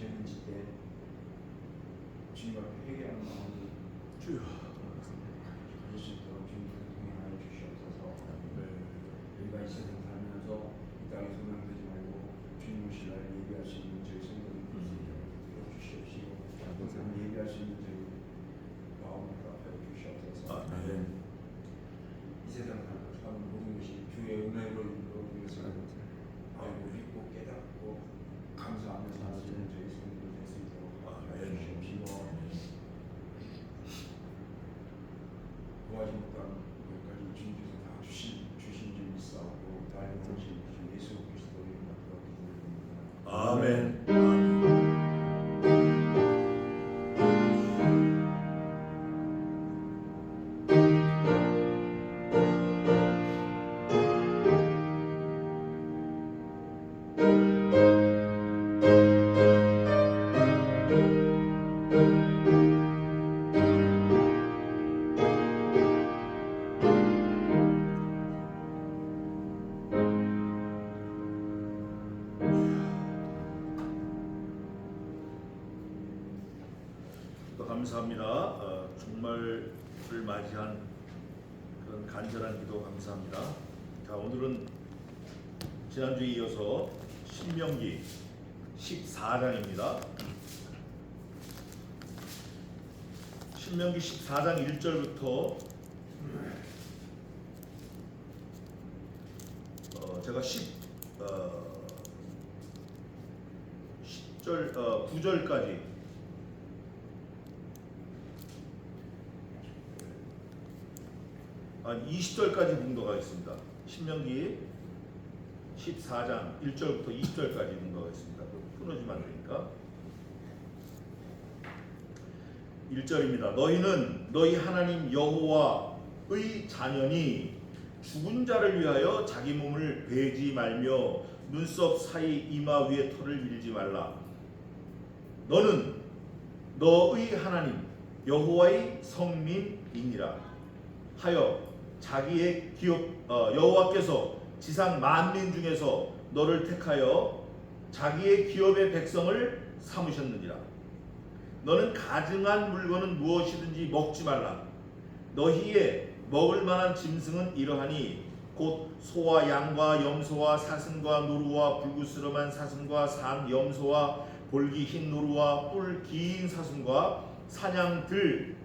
죄는 짓때 주님 앞에 회개하는 마음이 주여 가질 수 있도록 주님께서 동행하여 주시옵소서. 우리가 이 세상 살면서 이 땅에 소망되지 말고 주님 오실 날 예비할 수 있는 저희 성도들 될 수 있도록 주시옵시고, 항상 예비할 수 있는 저희 마음을 허락하여 주시옵소서. 이 세상 사는 모든 것이 주의 은혜로 이루어진 것을 알고 믿고 깨닫고 감사하며 살아주는 저희 성도들 될 수 있도록 허락하여 주시옵시고, 구하지 못한 것까지 주님께서 다 주신 줄 믿사오고 달리 오신 예수 그리스도 이름으로 기도드립니다. 아멘. 감사합니다. 종말을 맞이한 그런 간절한 기도 감사합니다. 자, 오늘은 지난주에 이어서 신명기 14장입니다. 신명기 14장 1절부터 제가 9절까지 한 20절까지 문도가 있습니다. 신명기 14장 1절부터 20절까지 문도가 있습니다. 끊어지면 안 되니까. 1절입니다. 너희는 너희 하나님 여호와의 자녀니 죽은 자를 위하여 자기 몸을 베지 말며 눈썹 사이 이마 위에 털을 밀지 말라. 너는 너의 하나님 여호와의 성민이니라 하여 자기의 여호와께서 지상 만민 중에서 너를 택하여 자기의 기업의 백성을 삼으셨느니라. 너는 가증한 물건은 무엇이든지 먹지 말라. 너희의 먹을 만한 짐승은 이러하니 곧 소와 양과 염소와 사슴과 노루와 불구스름한 사슴과 산 염소와 볼기 흰 노루와 뿔 긴 사슴과 사냥들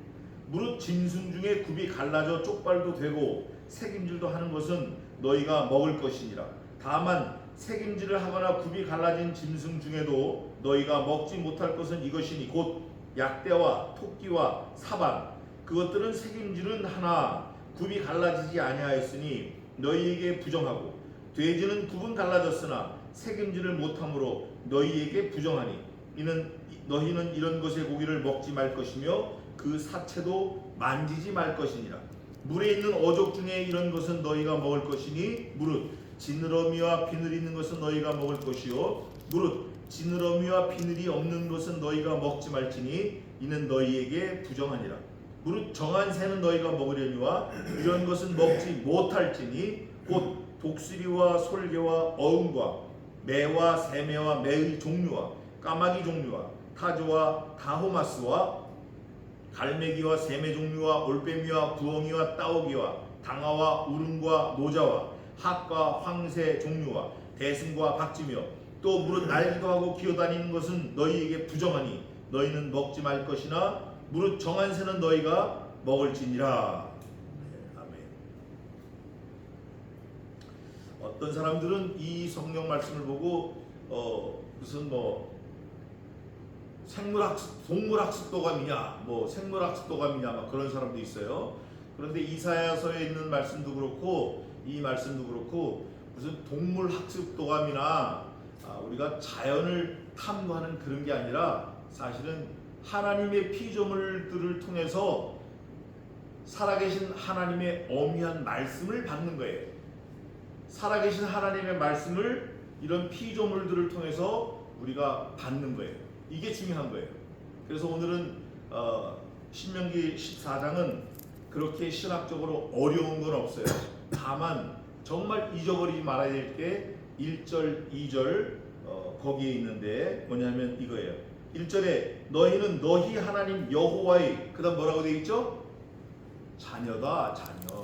무릇 짐승 중에 굽이 갈라져 쪽발도 되고 새김질도 하는 것은 너희가 먹을 것이니라. 다만 새김질을 하거나 굽이 갈라진 짐승 중에도 너희가 먹지 못할 것은 이것이니 곧 약대와 토끼와 사반 그것들은 새김질은 하나 굽이 갈라지지 아니하였으니 너희에게 부정하고 돼지는 굽은 갈라졌으나 새김질을 못하므로 너희에게 부정하니 이는 너희는 이런 것의 고기를 먹지 말 것이며 그 사체도 만지지 말 것이니라. 물에 있는 어족 중에 이런 것은 너희가 먹을 것이니 무릇 지느러미와 비늘이 있는 것은 너희가 먹을 것이요 무릇 지느러미와 비늘이 없는 것은 너희가 먹지 말지니 이는 너희에게 부정하니라. 무릇 정한 새는 너희가 먹으려니와 이런 것은 먹지 못할지니 곧 독수리와 솔개와 어음과 매와 새매와 매의 종류와 까마귀 종류와 타조와 다호마스와 갈매기와 새매 종류와 올빼미와 부엉이와 따오기와 당아와 우릉과 노자와 학과 황새 종류와 대승과 박쥐며 또 무릇 날기도 하고 기어다니는 것은 너희에게 부정하니 너희는 먹지 말 것이나 무릇 정한 새는 너희가 먹을지니라. 아멘. 어떤 사람들은 이 성경 말씀을 보고 무슨 생물학습, 동물학습도감이냐, 생물학습도감이냐, 막 그런 사람도 있어요. 그런데 이사야서에 있는 말씀도 그렇고, 이 말씀도 그렇고, 무슨 동물학습도감이나 우리가 자연을 탐구하는 그런 게 아니라 사실은 하나님의 피조물들을 통해서 살아계신 하나님의 엄미한 말씀을 받는 거예요. 살아계신 하나님의 말씀을 이런 피조물들을 통해서 우리가 받는 거예요. 이게 중요한 거예요. 그래서 오늘은 신명기 14장은 그렇게 신학적으로 어려운 건 없어요. 다만 정말 잊어버리지 말아야 될 게 1절, 2절 거기에 있는데 뭐냐면 이거예요. 1절에 너희는 너희 하나님 여호와의 그다음 뭐라고 되어 있죠? 자녀다. 자녀.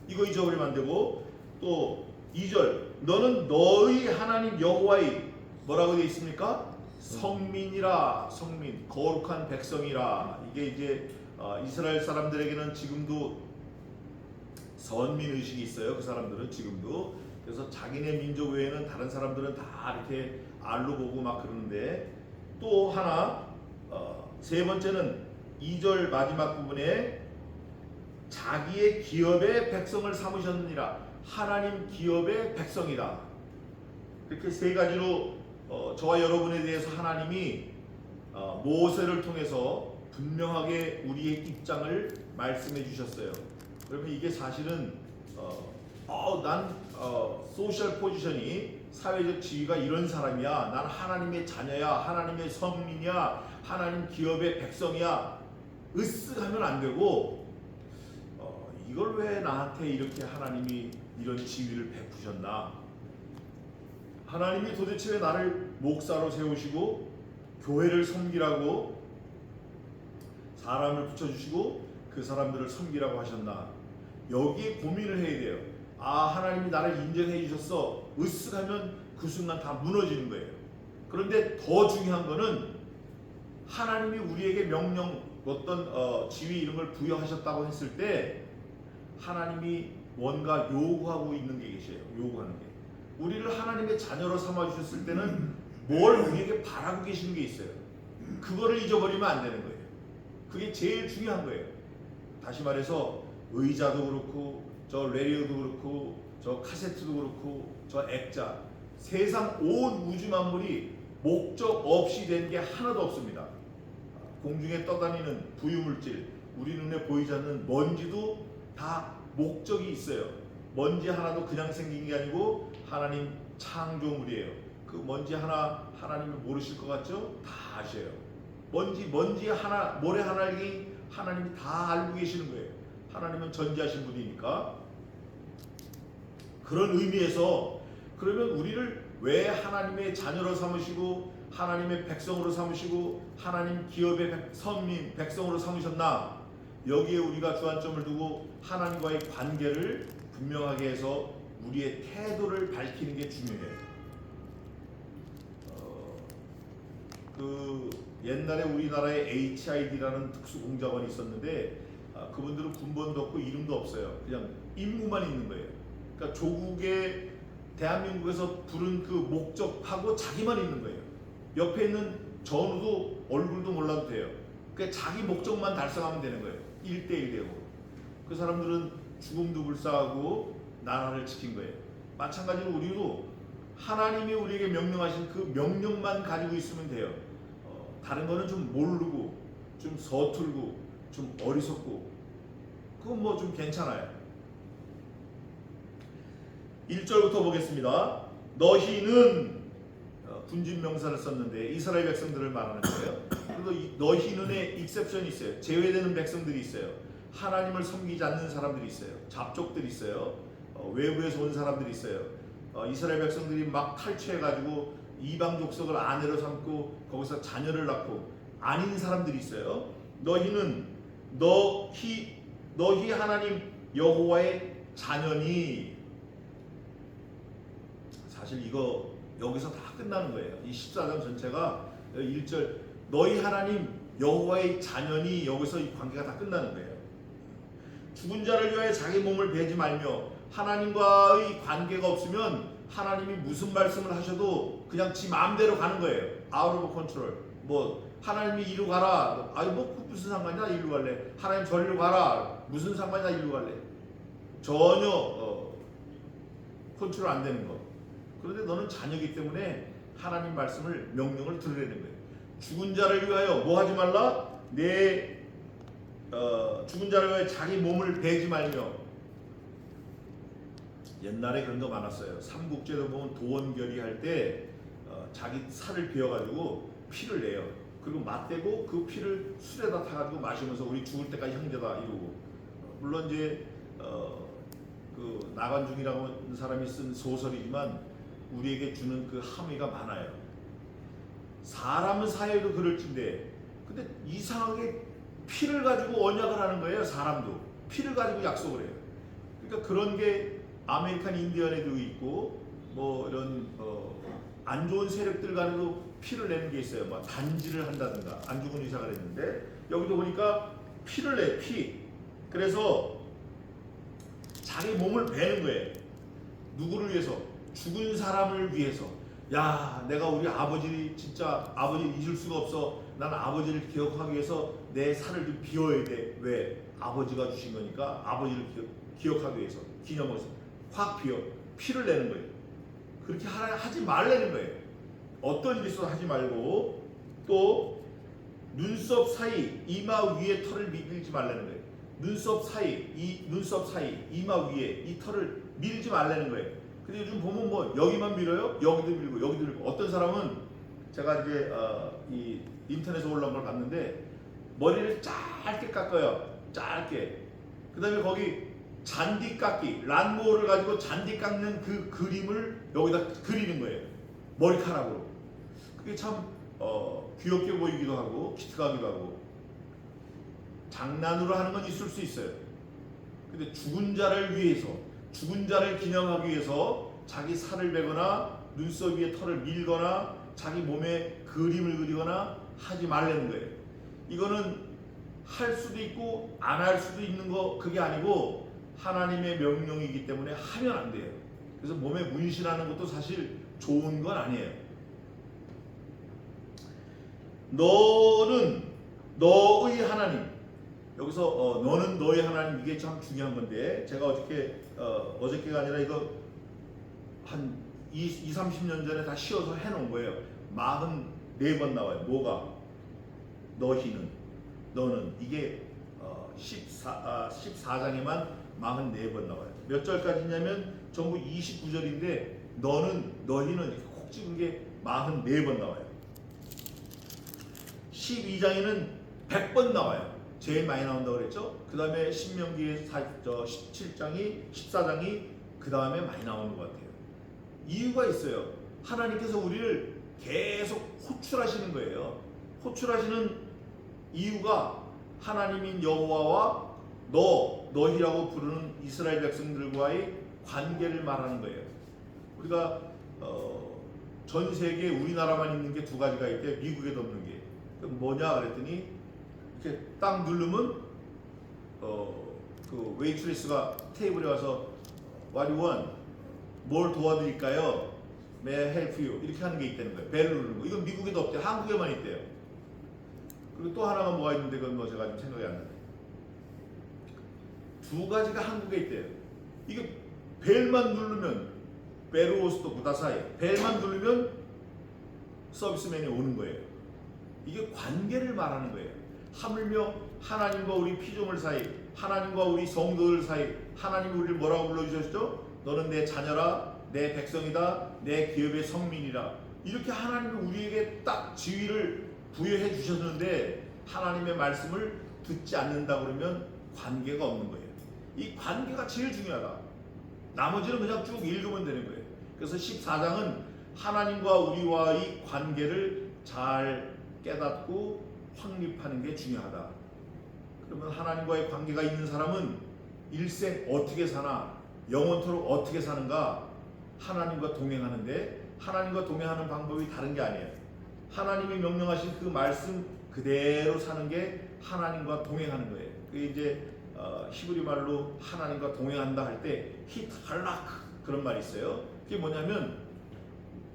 이거 잊어버리면 안 되고 또 2절 너는 너희 하나님 여호와의 뭐라고 되어 있습니까? 성민이라. 성민. 거룩한 백성이라. 이게 이제 이스라엘 사람들에게는 지금도 선민 의식이 있어요. 그 사람들은 지금도. 그래서 자기네 민족 외에는 다른 사람들은 다 이렇게 알로 보고 막 그러는데 또 하나 세 번째는 2절 마지막 부분에 자기의 기업의 백성을 삼으셨느니라. 하나님 기업의 백성이다. 이렇게 세 가지로 저와 여러분에 대해서 하나님이 모세를 통해서 분명하게 우리의 입장을 말씀해 주셨어요. 그러면 이게 사실은 난 소셜 포지션이 사회적 지위가 이런 사람이야. 난 하나님의 자녀야. 하나님의 성민이야. 하나님 기업의 백성이야. 으쓱하면 안 되고 이걸 왜 나한테 이렇게 하나님이 이런 지위를 베푸셨나? 하나님이 도대체 왜 나를 목사로 세우시고 교회를 섬기라고 사람을 붙여주시고 그 사람들을 섬기라고 하셨나? 여기에 고민을 해야 돼요. 하나님이 나를 인정해 주셨어. 으쓱하면 그 순간 다 무너지는 거예요. 그런데 더 중요한 거는 하나님이 우리에게 명령 어떤 지위 이런 걸 부여하셨다고 했을 때 하나님이 뭔가 요구하고 있는 게 계셔요. 요구하는 게. 우리를 하나님의 자녀로 삼아 주셨을 때는 뭘 우리에게 바라고 계시는 게 있어요. 그거를 잊어버리면 안 되는 거예요. 그게 제일 중요한 거예요. 다시 말해서 의자도 그렇고 저 레디오도 그렇고 저 카세트도 그렇고 저 액자 세상 온 우주 만물이 목적 없이 된 게 하나도 없습니다. 공중에 떠다니는 부유물질 우리 눈에 보이지 않는 먼지도 다 목적이 있어요. 먼지 하나도 그냥 생긴 게 아니고 하나님 창조물이에요. 그 먼지 하나 하나님을 모르실 것 같죠? 다 아셔요. 먼지 하나 모래 하나를 하나님이 다 알고 계시는 거예요. 하나님은 전지하신 분이니까. 그런 의미에서 그러면 우리를 왜 하나님의 자녀로 삼으시고 하나님의 백성으로 삼으시고 하나님 기업의 선민 백성으로 삼으셨나? 여기에 우리가 주안점을 두고 하나님과의 관계를 분명하게 해서 우리의 태도를 밝히는 게 중요해요. 그 옛날에 우리나라에 HID라는 특수공작원이 있었는데 그분들은 군번도 없고 이름도 없어요. 그냥 임무만 있는 거예요. 그러니까 조국의 대한민국에서 부른 그 목적하고 자기만 있는 거예요. 옆에 있는 전우도 얼굴도 몰라도 돼요. 그러니까 자기 목적만 달성하면 되는 거예요. 1대1 되고. 그 사람들은 죽음도 불사하고 나라를 지킨 거예요. 마찬가지로 우리도 하나님이 우리에게 명령하신 그 명령만 가지고 있으면 돼요. 다른 거는 좀 모르고 좀 서툴고 좀 어리석고 그건 뭐 좀 괜찮아요. 1절부터 보겠습니다. 너희는 분진 명사를 썼는데 이스라엘 백성들을 말하는 거예요. 그리고 너희는에 익셉션이 있어요. 제외되는 백성들이 있어요. 하나님을 섬기지 않는 사람들이 있어요. 잡족들이 있어요. 외부에서 온 사람들이 있어요. 이스라엘 백성들이 막 탈취해가지고 이방 족속을 아내로 삼고 거기서 자녀를 낳고 아닌 사람들이 있어요. 너희는 너희 하나님 여호와의 자녀니. 사실 이거 여기서 다 끝나는 거예요. 이 14장 전체가 1절 너희 하나님 여호와의 자녀니 여기서 이 관계가 다 끝나는 거예요. 죽은 자를 위하여 자기 몸을 베지 말며 하나님과의 관계가 없으면 하나님이 무슨 말씀을 하셔도 그냥 지 마음대로 가는 거예요. Out of control. 뭐 하나님이 이리로 가라. 뭐 무슨 상관이야 이리로 갈래. 하나님 저리로 가라. 무슨 상관이야 이리로 갈래. 전혀 컨트롤 안 되는 거. 그런데 너는 자녀이기 때문에 하나님 말씀을 명령을 들으려는 거예요. 죽은 자를 위하여 뭐 하지 말라? 죽은 자를 위하여 자기 몸을 베지 말며. 옛날에 그런 거 많았어요. 삼국제도 보면 도원결의 할 때 자기 살을 베어가지고 피를 내요. 그리고 맞대고 그 피를 술에다 타가지고 마시면서 우리 죽을 때까지 형제다 이러고. 물론 이제 그 나관중이라고 하는 사람이 쓴 소설이지만 우리에게 주는 그 함의가 많아요. 사람은 사회도 그럴진데, 근데 이상하게 피를 가지고 언약을 하는 거예요. 사람도 피를 가지고 약속을 해요. 그러니까 그런 게 아메리칸 인디언에도 있고, 뭐 이런 안 좋은 세력들 간에도 피를 내는 게 있어요. 뭐 단지를 한다든가. 안 죽은 의사가 했는데 여기도 보니까 피를 내, 피. 그래서 자기 몸을 베는 거예요. 누구를 위해서? 죽은 사람을 위해서. 야, 내가 우리 아버지 진짜 아버지 잊을 수가 없어. 난 아버지를 기억하기 위해서 내 살을 좀 비워야 돼. 왜? 아버지가 주신 거니까 아버지를 기억하기 위해서 기념해서 확 비워 피를 내는 거예요. 그렇게 하지 말라는 거예요. 어떤 일이 있어도 하지 말고, 또 눈썹 사이 이마 위에 털을 밀지 말라는 거예요. 눈썹 사이 이마 위에 이 털을 밀지 말라는 거예요. 근데 요즘 보면 뭐 여기만 밀어요, 여기도 밀고 여기도 밀고. 어떤 사람은 제가 이제 이 인터넷에 올라온 걸 봤는데 머리를 짧게 깎아요. 짧게. 그다음에 거기 잔디 깎기, 란모를 가지고 잔디 깎는 그 그림을 여기다 그리는 거예요. 머리카락으로. 그게 참 귀엽게 보이기도 하고 기특하기도 하고. 장난으로 하는 건 있을 수 있어요. 근데 죽은 자를 위해서, 죽은 자를 기념하기 위해서 자기 살을 베거나 눈썹 위에 털을 밀거나 자기 몸에 그림을 그리거나 하지 말라는 거예요. 이거는 할 수도 있고 안 할 수도 있는 거, 그게 아니고 하나님의 명령이기 때문에 하면 안 돼요. 그래서 몸에 문신하는 것도 사실 좋은 건 아니에요. 너는 너의 하나님, 여기서 너는 너의 하나님, 이게 참 중요한 건데, 제가 어저께가 아니라 이거 한 30년 전에 다 씌워서 해놓은 거예요. 44번 나와요. 뭐가? 너희는, 너는. 이게 14장에만 44번 나와요. 몇 절까지냐면 전부 29절인데 너는, 너희는 이렇게 콕 찍은 게 44번 나와요. 12장에는 100번 나와요. 제일 많이 나온다고 그랬죠. 그 다음에 신명기의 17장이 14장이 그 다음에 많이 나오는 것 같아요. 이유가 있어요. 하나님께서 우리를 계속 호출하시는 거예요. 호출하시는 이유가 하나님인 여호와와 너희라고 부르는 이스라엘 백성들과의 관계를 말하는 거예요. 우리가 전 세계에 우리나라만 있는 게 두 가지가 있대. 미국에도 없는 게. 뭐냐 그랬더니 이렇게 딱 누르면 그 웨이트리스가 테이블에 와서 What you want? 뭘 도와드릴까요? May I help you? 이렇게 하는 게 있다는 거예요. 벨을 누르는 거. 이건 미국에도 없대요. 한국에만 있대요. 그리고 또 하나가 뭐가 있는데 그건 뭐 제가 좀 생각이 안 나요. 두 가지가 한국에 있대요. 이게 벨만 누르면 베르오스도 구다사이, 벨만 누르면 서비스맨이 오는 거예요. 이게 관계를 말하는 거예요. 하물며 하나님과 우리 피조물 사이, 하나님과 우리 성도들 사이, 하나님이 우리를 뭐라고 불러주셨죠? 너는 내 자녀라, 내 백성이다, 내 기업의 성민이라. 이렇게 하나님이 우리에게 딱 지위를 부여해 주셨는데 하나님의 말씀을 듣지 않는다 그러면 관계가 없는 거예요. 이 관계가 제일 중요하다. 나머지는 그냥 쭉 읽으면 되는 거예요. 그래서 14장은 하나님과 우리와의 관계를 잘 깨닫고 확립하는 게 중요하다. 그러면 하나님과의 관계가 있는 사람은 일생 어떻게 사나, 영원토록 어떻게 사는가, 하나님과 동행하는데, 하나님과 동행하는 방법이 다른 게 아니에요. 하나님이 명령하신 그 말씀 그대로 사는 게 하나님과 동행하는 거예요. 그게 이제 히브리 말로 하나님과 동행한다 할 때 히탈락 그런 말이 있어요. 그게 뭐냐면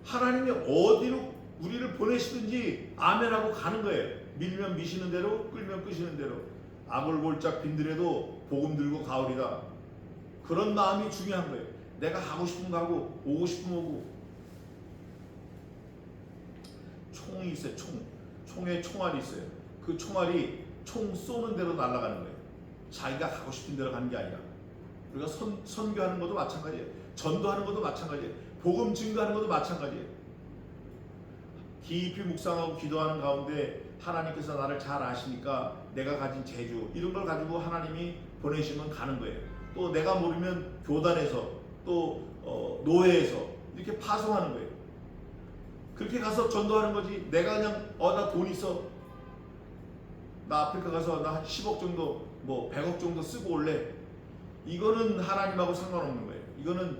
하나님이 어디로 우리를 보내시든지 아멘하고 가는 거예요. 밀면 미시는 대로, 끌면 끄시는 대로. 악을 골짝 빈들에도 복음 들고 가오리다. 그런 마음이 중요한 거예요. 내가 가고 싶으면 가고 오고 싶으면 오고. 총이 있어요. 총에 총알이 있어요. 그 총알이 총 쏘는 대로 날아가는 거예요. 자기가 가고 싶은 대로 가는 게 아니라. 우리가 선교하는 것도 마찬가지예요. 전도하는 것도 마찬가지예요. 복음 증거하는 것도 마찬가지예요. 깊이 묵상하고 기도하는 가운데 하나님께서 나를 잘 아시니까 내가 가진 재주 이런 걸 가지고 하나님이 보내시면 가는 거예요. 또 내가 모르면 교단에서 또 노회에서 이렇게 파송하는 거예요. 그렇게 가서 전도하는 거지. 내가 그냥 나 돈 있어, 나 아프리카 가서 나 한 10억 정도 뭐 100억 정도 쓰고 올래, 이거는 하나님하고 상관없는 거예요. 이거는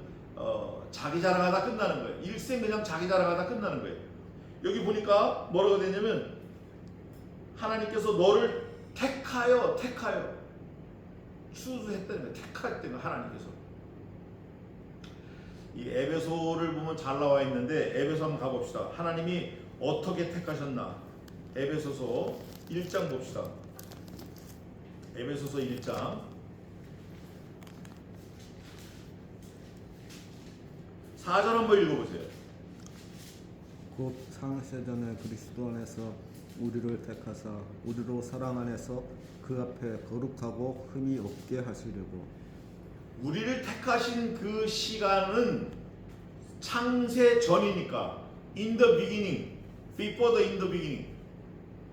자기 자랑하다 끝나는 거예요. 일생 그냥 자기 자랑하다 끝나는 거예요. 여기 보니까 뭐라고 되냐면 하나님께서 너를 택하여 추수했다는 거예요. 택했다는 거예요. 하나님께서. 이 에베소를 보면 잘 나와 있는데 에베소 한번 가봅시다. 하나님이 어떻게 택하셨나. 에베소서 1장 봅시다. 에베소서 1장 4절 한번 읽어보세요. 곧 창세전에 그리스도 안에서 우리를 택하사 우리로 사랑 안에서 그 앞에 거룩하고 흠이 없게 하시려고. 우리를 택하신 그 시간은 창세 전이니까, in the beginning, before the in the beginning,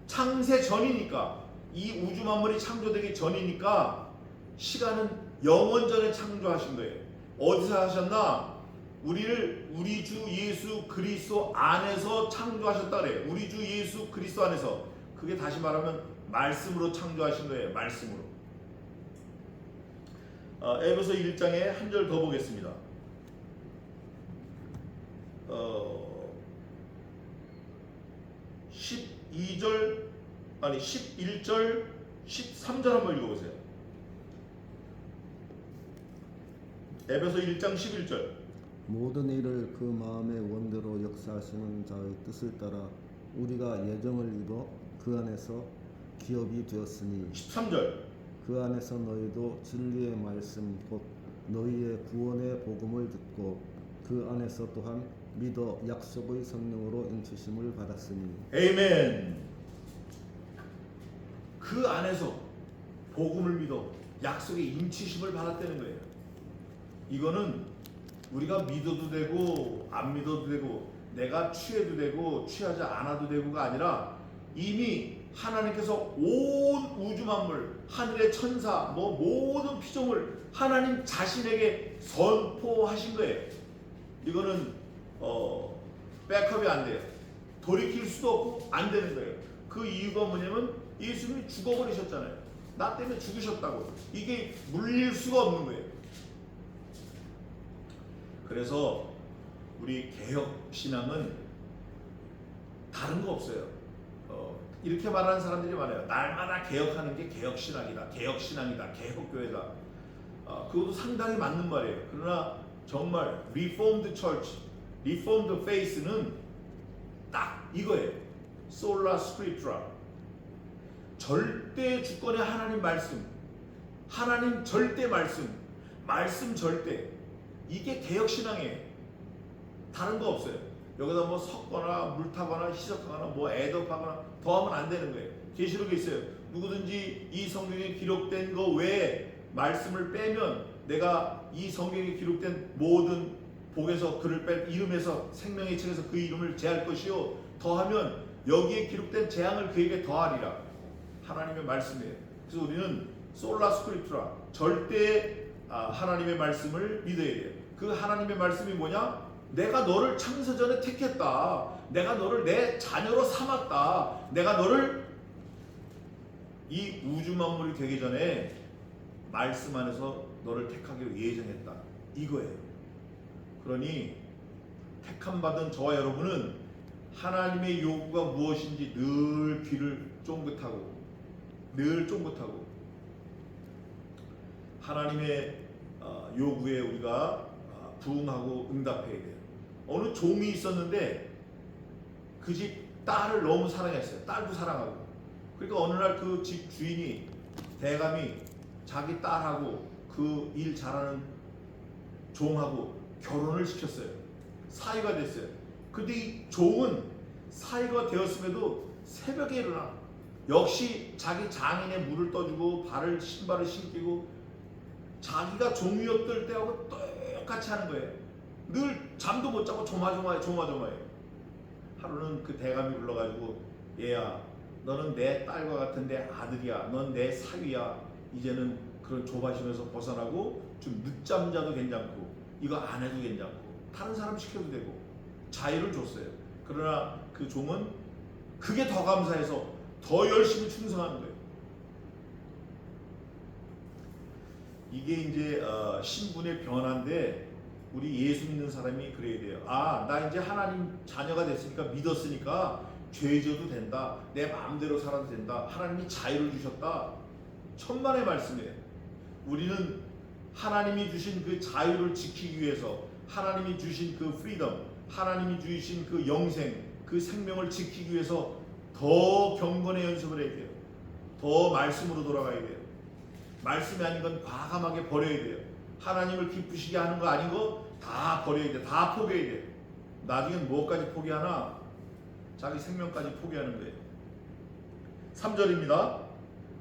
창세 전이니까, 이 우주 만물이 창조되기 전이니까 시간은 영원 전에 창조하신 거예요. 어디서 하셨나? 우리를 우리 주 예수 그리스도 안에서 창조하셨다 그래요. 우리 주 예수 그리스도 안에서. 그게 다시 말하면 말씀으로 창조하신 거예요. 말씀으로. 에베소 1장에 한 절 더 보겠습니다. 11절 13절 한번 읽어보세요. 에베소 1장 11절. 모든 일을 그 마음의 원대로 역사하시는 자의 뜻을 따라 우리가 예정을 이뤄 그 안에서 기업이 되었으니 13절. 그 안에서 너희도 진리의 말씀 곧 너희의 구원의 복음을 듣고 그 안에서 또한 믿어 약속의 성령으로 인치심을 받았으니. 에이멘. 그 안에서 복음을 믿어 약속의 인치심을 받았다는 거예요. 이거는 우리가 믿어도 되고 안 믿어도 되고 내가 취해도 되고 취하지 않아도 되고가 아니라 이미 하나님께서 온 우주 만물, 하늘의 천사, 뭐 모든 피조물 하나님 자신에게 선포하신 거예요. 이거는 백업이 안 돼요. 돌이킬 수도 없고 안 되는 거예요. 그 이유가 뭐냐면 예수님이 죽어버리셨잖아요. 나 때문에 죽으셨다고. 이게 물릴 수가 없는 거예요. 그래서 우리 개혁 신앙은 다른 거 없어요. 이렇게 말하는 사람들이 많아요. 날마다 개혁하는 게 개혁 신앙이다, 개혁 신앙이다, 개혁 교회다. 그것도 상당히 맞는 말이에요. 그러나 정말 Reformed Church, Reformed Faith는 딱 이거예요. Sola Scriptura. 절대 주권의 하나님 말씀, 하나님 절대 말씀, 말씀 절대. 이게 개혁 신앙이에요. 다른 거 없어요. 여기다 뭐 섞거나 물 타거나 희석하거나 뭐 애덕하거나 더하면 안 되는 거예요. 계시록에 있어요. 누구든지 이 성경에 기록된 거 외에 말씀을 빼면 내가 이 성경에 기록된 모든 복에서 그를 뺄 이름에서 생명의 책에서 그 이름을 제할 것이요 더하면 여기에 기록된 재앙을 그에게 더하리라. 하나님의 말씀이에요. 그래서 우리는 솔라 스크립투라 절대 하나님의 말씀을 믿어야 돼요. 그 하나님의 말씀이 뭐냐? 내가 너를 창세전에 택했다. 내가 너를 내 자녀로 삼았다. 내가 너를 이 우주 만물이 되기 전에 말씀 안에서 너를 택하기로 예정했다. 이거예요. 그러니 택함 받은 저와 여러분은 하나님의 요구가 무엇인지 늘 귀를 쫑긋하고 하나님의 요구에 우리가 부응하고 응답해야 돼요. 어느 종이 있었는데 그 집 딸을 너무 사랑했어요. 딸도 사랑하고. 그러니까 어느 날 그 집 주인이 대감이 자기 딸하고 그 일 잘하는 종하고 결혼을 시켰어요. 사위가 됐어요. 근데 이 종은 사위가 되었음에도 새벽에 일어나 역시 자기 장인의 물을 떠주고 신발을 신기고 자기가 종이었을 때하고 똑같이 하는 거예요. 늘 잠도 못 자고 조마조마해. 하루는 그 대감이 불러가지고 얘야 너는 내 딸과 같은데 아들이야. 넌 내 사위야. 이제는 그런 조바심에서 벗어나고 좀 늦잠 자도 괜찮고 이거 안 해도 괜찮고 다른 사람 시켜도 되고 자유를 줬어요. 그러나 그 종은 그게 더 감사해서 더 열심히 충성하는 거예요. 이게 이제 신분의 변화인데 우리 예수 믿는 사람이 그래야 돼요. 아, 나 이제 하나님 자녀가 됐으니까 믿었으니까 죄 져도 된다. 내 마음대로 살아도 된다. 하나님이 자유를 주셨다. 천만의 말씀이에요. 우리는 하나님이 주신 그 자유를 지키기 위해서 하나님이 주신 그 프리덤, 하나님이 주신 그 영생, 그 생명을 지키기 위해서 더 경건의 연습을 해야 돼요. 더 말씀으로 돌아가야 돼요. 말씀이 아닌 건 과감하게 버려야 돼요. 하나님을 기쁘시게 하는 거 아닌 거 다 버려야 돼요. 다 포기해야 돼요. 나중엔 뭐까지 포기하나? 자기 생명까지 포기하는 거예요. 3절입니다.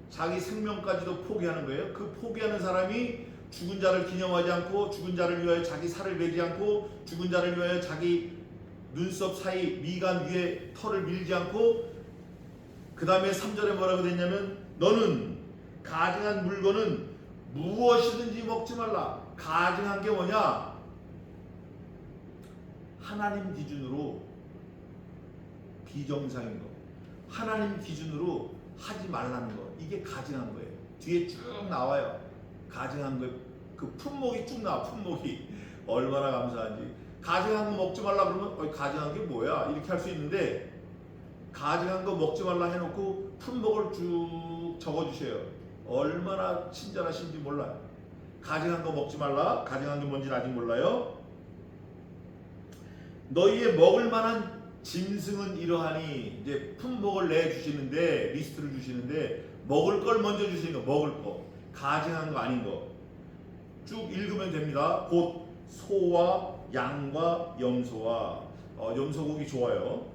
자기 생명까지도 포기하는 거예요. 그 포기하는 사람이 죽은 자를 기념하지 않고, 죽은 자를 위하여 자기 살을 베지 않고, 죽은 자를 위하여 자기 눈썹 사이 미간 위에 털을 밀지 않고, 그 다음에 3절에 뭐라고 됐냐면, 너는 가증한 물건은 무엇이든지 먹지 말라. 가증한 게 뭐냐? 하나님 기준으로 비정상인 거, 하나님 기준으로 하지 말라는 거, 이게 가증한 거예요. 뒤에 쭉 나와요. 가증한 거, 그 품목이 쭉 나와. 품목이 얼마나 감사한지. 가증한 거 먹지 말라 그러면 가증한 게 뭐야? 이렇게 할 수 있는데, 가증한 거 먹지 말라 해놓고 품목을 쭉 적어주세요. 얼마나 친절하신지 몰라요. 가증한 거 먹지 말라. 가증한 게 뭔지 아직 몰라요. 너희의 먹을 만한 짐승은 이러하니, 이제 품목을 내주시는데, 리스트를 주시는데, 먹을 걸 먼저 주시는 거, 먹을 거, 가증한 거 아닌 거 쭉 읽으면 됩니다. 곧 소와 양과 염소와, 염소고기 좋아요.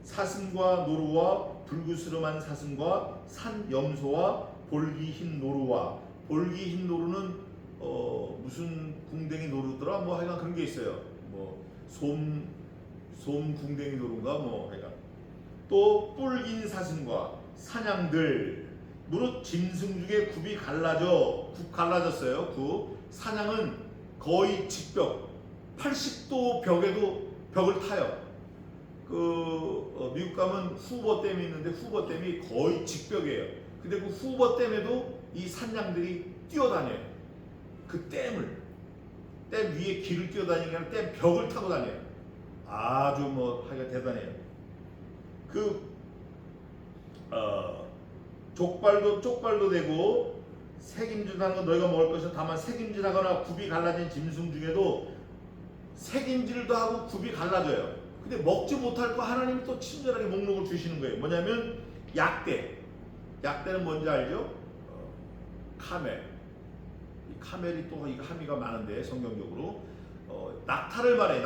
사슴과 노루와 불구스름한 사슴과 산 염소와 볼기 흰 노루와, 볼기 흰 노루는 무슨 궁뎅이 노루더라, 뭐 하여간 그런 게 있어요. 뭐 솜 궁뎅이 노루인가 뭐 하여간. 또 뿔긴 사슴과 사냥들, 무릇 짐승 중에 굽이 갈라졌어요. 굽. 사냥은 거의 직벽, 80도 벽에도 벽을 타요. 미국 가면 후버댐이 있는데 후버댐이 거의 직벽이에요. 근데 그 후버댐에도 이 산양들이 뛰어다녀요. 그 댐 위에 길을 뛰어다니는 게 아니라 댐 벽을 타고 다녀요. 아주 뭐 하기가 대단해요. 쪽발도 되고 색임질하는 건 너희가 먹을 것은 다만 색임질하거나 굽이 갈라진 짐승 중에도 색임질도 하고 굽이 갈라져요. 근데 먹지 못할 거 하나님이 또 친절하게 목록을 주시는 거예요. 뭐냐면 약대는 뭔지 알죠? 카멜. 이 카멜이 또 이거 함의가 많은데 성경적으로 낙타를 말해요.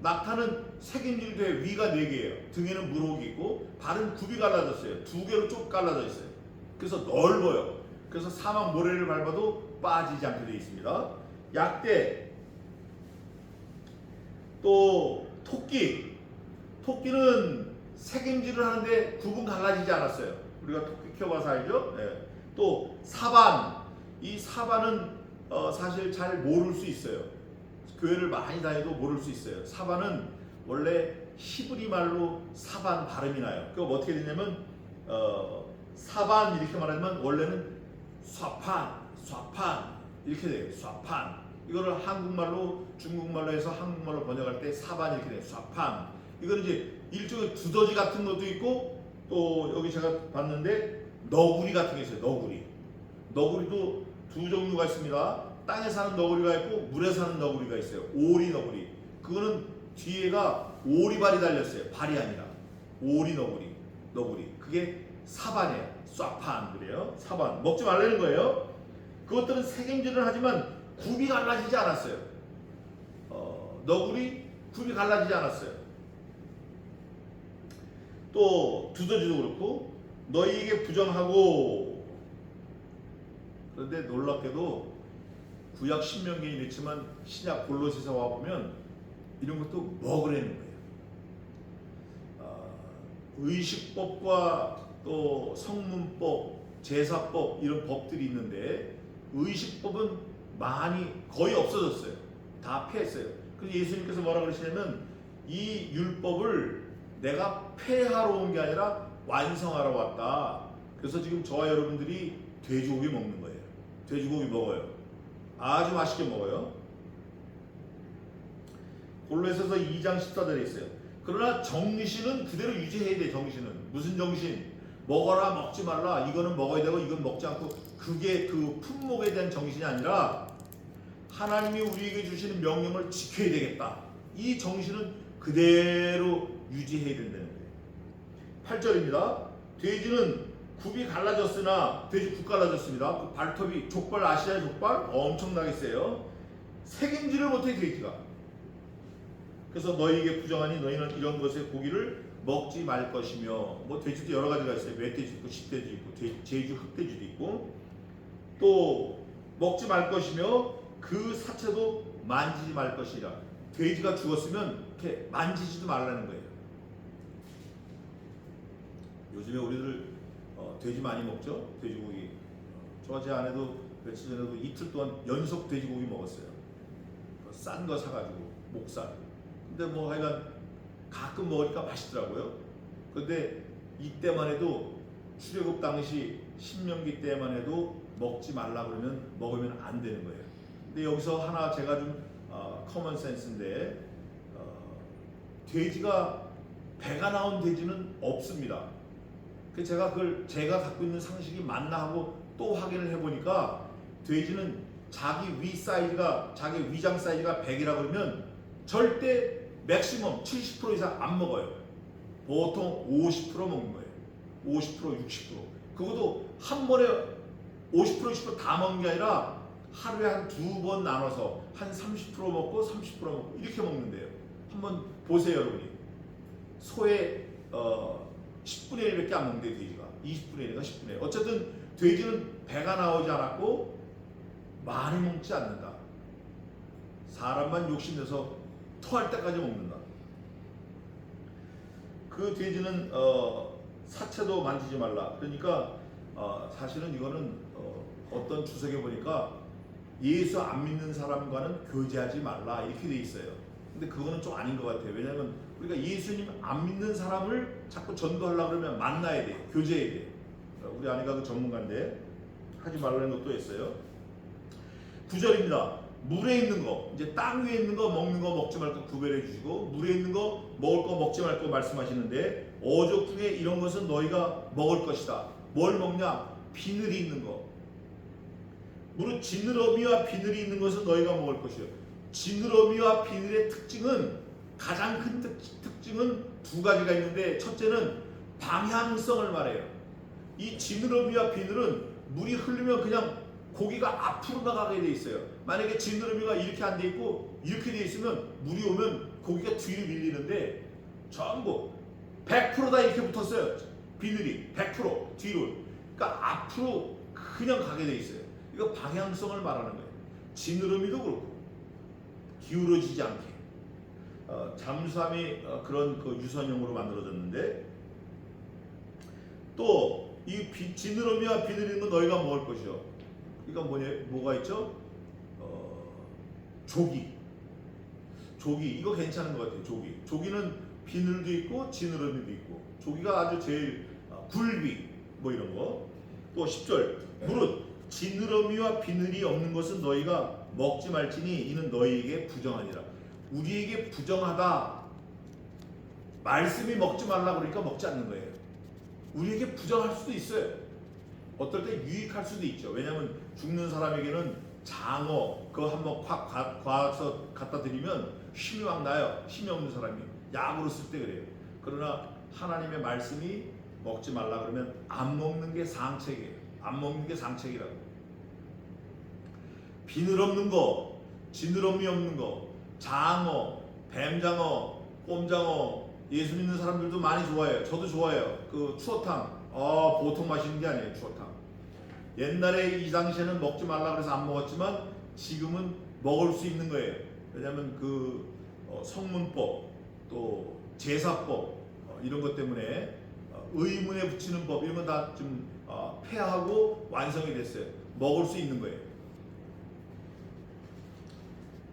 낙타는 색임질도 해. 위가 4개예요. 등에는 물혹이 있고 발은 굽이 갈라졌어요. 2개로 쭉 갈라져 있어요. 그래서 넓어요. 그래서 사막 모래를 밟아도 빠지지 않게 되어 있습니다. 약대. 또 토끼는 색임질을 하는데 굽은 갈라지지 않았어요. 우리가 토끼 키워봐서 알죠? 네. 또 사반. 이 사반은 사실 잘 모를 수 있어요. 교회를 많이 다녀도 모를 수 있어요. 사반은 원래 히브리 말로 사반 발음이 나요. 그거 어떻게 되냐면 사반 이렇게 말하면 원래는 쏴판 이렇게 돼요. 쏴판. 이거를 한국말로 중국말로 해서 한국말로 번역할 때 사반 이렇게 돼요. 쏴판. 이거는 이제 일종의 두더지 같은 것도 있고, 또 여기 제가 봤는데 너구리 같은 게 있어요. 너구리도 두 종류가 있습니다. 땅에 사는 너구리가 있고 물에 사는 너구리가 있어요. 오리 너구리. 그거는 뒤에가 오리발이 달렸어요. 발이 아니라 오리 너구리. 그게 사반이에요. 쏴판 그래요. 사반. 먹지 말라는 거예요. 그것들은 색임질을 하지만 굽이 갈라지지 않았어요. 너구리 굽이 갈라지지 않았어요. 또 두더지도 그렇고 너희에게 부정하고. 그런데 놀랍게도 구약 신명기에 있지만 신약 골로새서 와 보면 이런 것도 먹으라는 거예요. 의식법과 또 성문법, 제사법 이런 법들이 있는데 의식법은 거의 없어졌어요. 다 폐했어요. 그래서 예수님께서 뭐라 그러시냐면 이 율법을 내가 폐하러 온 게 아니라 완성하러 왔다. 그래서 지금 저와 여러분들이 돼지고기 먹는 거예요. 돼지고기 먹어요. 아주 맛있게 먹어요. 골로새서 2장 14절에 있어요. 그러나 정신은 그대로 유지해야 돼. 정신은 무슨 정신? 먹어라 먹지 말라. 이거는 먹어야 되고 이건 먹지 않고, 그게 그 품목에 대한 정신이 아니라 하나님이 우리에게 주시는 명령을 지켜야 되겠다. 이 정신은 그대로 유지해야 된다는 거예요. 8절입니다. 돼지는 굽이 갈라졌으나, 돼지 굽 갈라졌습니다. 그 발톱이, 족발 아시아의 족발 엄청나게 세요. 새김질을 못해 돼지가. 그래서 너희에게 부정하니 너희는 이런 것의 고기를 먹지 말 것이며, 뭐 돼지도 여러 가지가 있어요. 멧돼지 있고 식돼지 있고 제주 흑돼지도 있고, 또 먹지 말 것이며 그 사체도 만지지 말 것이라. 돼지가 죽었으면 이렇게 만지지도 말라는 거예요. 요즘에 우리들 돼지 많이 먹죠? 돼지고기. 제 아내도 며칠 전에도 이틀 동안 연속 돼지고기 먹었어요. 싼 거 사가지고 목살. 근데 뭐 하여간 가끔 먹으니까 맛있더라고요. 근데 이때만 해도 출애굽 당시 신명기 때만 해도 먹지 말라 그러면 먹으면 안 되는 거예요. 근데 여기서 하나 제가 좀 커먼 센스인데, 돼지가 배가 나온 돼지는 없습니다. 제가 제가 갖고 있는 상식이 맞나 하고 또 확인을 해보니까, 돼지는 자기 위 사이즈가, 자기 위장 사이즈가 100이라 그러면 절대 맥시멈 70% 이상 안 먹어요. 보통 50% 먹는 거예요. 50%, 60%. 그것도 한 번에 50%, 60% 다 먹는 게 아니라 하루에 한 2번 나눠서 한 30% 먹고 30% 먹고 이렇게 먹는데요. 한번 보세요, 여러분이. 소의 10분의 1밖에 안 먹는데 돼지가 20분의 1인가 10분의 1. 어쨌든 돼지는 배가 나오지 않았고 많이 먹지 않는다. 사람만 욕심내서 토할 때까지 먹는다. 그 돼지는 사체도 만지지 말라. 그러니까 사실은 이거는 어떤 주석에 보니까 예수 안 믿는 사람과는 교제하지 말라 이렇게 돼 있어요. 근데 그거는 좀 아닌 것 같아요. 왜냐하면 우리가 예수님 안 믿는 사람을 자꾸 전도하려고 그러면 만나야 돼, 교제해야 돼. 우리 아내가 그 전문가인데 하지 말라는 것도 있어요. 9절입니다. 물에 있는 거, 이제 땅 위에 있는 거 먹는 거 먹지 말 거 구별해 주시고, 물에 있는 거 먹을 거 먹지 말 거 말씀하시는데, 어족 중에 이런 것은 너희가 먹을 것이다. 뭘 먹냐? 비늘이 있는 거. 무릇 지느러미와 비늘이 있는 것은 너희가 먹을 것이요. 지느러미와 비늘의 특징은, 가장 큰 특징은 두 가지가 있는데, 첫째는 방향성을 말해요. 이 지느러미와 비늘은 물이 흐르면 그냥 고기가 앞으로 나가게 돼 있어요. 만약에 지느러미가 이렇게 안 돼 있고 이렇게 돼 있으면 물이 오면 고기가 뒤로 밀리는데, 전부 100% 다 이렇게 붙었어요. 비늘이 100% 뒤로. 그러니까 앞으로 그냥 가게 돼 있어요. 이거 방향성을 말하는 거예요. 지느러미도 그렇고 기울어지지 않게. 잠수함이 그런 그 유선형으로 만들어졌는데, 또 이 지느러미와 비늘이 있는 건 너희가 먹을 것이요. 그러니까 뭐가 있죠? 조기 이거 괜찮은 것 같아요. 조기는 비늘도 있고 지느러미도 있고, 조기가 아주 제일 굴비 뭐 이런 거. 또 10절 무릇 지느러미와 비늘이 없는 것은 너희가 먹지 말지니 이는 너희에게 부정하니라. 우리에게 부정하다. 말씀이 먹지 말라 그러니까 먹지 않는 거예요. 우리에게 부정할 수도 있어요. 어떨 때 유익할 수도 있죠. 왜냐하면 죽는 사람에게는 장어 그거 한번 콱 과서 갖다 드리면 힘이 막 나요. 힘이 없는 사람이 약으로 쓸 때 그래요. 그러나 하나님의 말씀이 먹지 말라 그러면 안 먹는 게 상책이에요. 안 먹는 게 상책이라고. 비늘 없는 거, 지느러미 없는 거, 장어, 뱀장어, 꼼장어, 예수 믿는 사람들도 많이 좋아해요. 저도 좋아해요. 그 추어탕, 보통 맛있는 게 아니에요. 추어탕. 옛날에 이 당시에는 먹지 말라 그래서 안 먹었지만 지금은 먹을 수 있는 거예요. 왜냐하면 그 성문법, 또 제사법 이런 것 때문에 의문에 붙이는 법 이런 건 다 좀 폐하고 완성이 됐어요. 먹을 수 있는 거예요.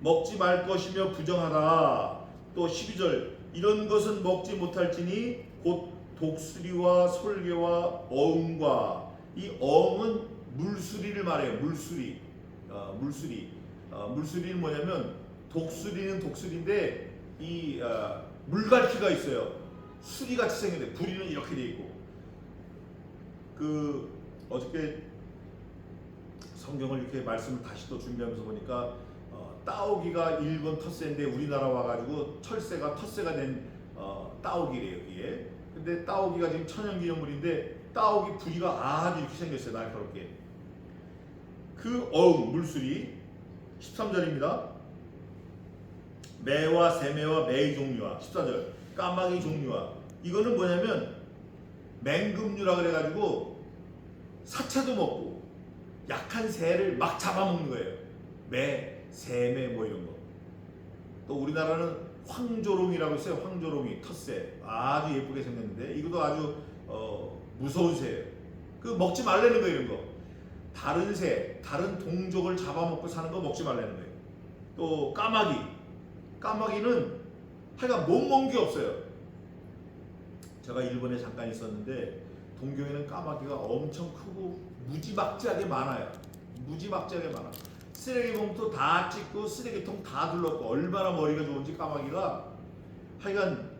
먹지 말 것이며 부정하라. 또 12절 이런 것은 먹지 못할지니 곧 독수리와 솔개와 어음과 이 어음은 물수리를 말해요. 물수리. 물수리는 뭐냐면 독수리는 독수리인데 이 물갈퀴가 있어요. 수리같이 생겼는데 부리는 이렇게 돼 있고. 그 어저께 성경을 이렇게 말씀을 다시 또 준비하면서 보니까 따오기가 일본 텃새인데 우리나라 와가지고 철새가 텃새가 된 따오기래요. 이게. 근데 따오기가 지금 천연기념물인데 따오기 부리가 아주 이렇게 생겼어요. 날카롭게. 그 어음 물수리 13절입니다. 매와 새매와 매의 종류와 14절 까마귀 종류와 이거는 뭐냐면 맹금류라 그래가지고 사체도 먹고 약한 새를 막 잡아먹는 거예요. 매, 새매 뭐 이런 거. 또 우리나라는 황조롱이라고 있어요. 황조롱이 텃새 아주 예쁘게 생겼는데 이것도 아주 무서운 새예요. 그 먹지 말라는 거 이런 거. 다른 새, 다른 동족을 잡아먹고 사는 거 먹지 말라는 거예요. 또 까마귀는 하여간 못 먹는 게 없어요. 제가 일본에 잠깐 있었는데 동경에는 까마귀가 엄청 크고 무지막지하게 많아요. 무지막지하게 많아. 쓰레기 봉투 다 찍고 쓰레기통 다 둘렀고 얼마나 머리가 좋은지 까마귀가 하여간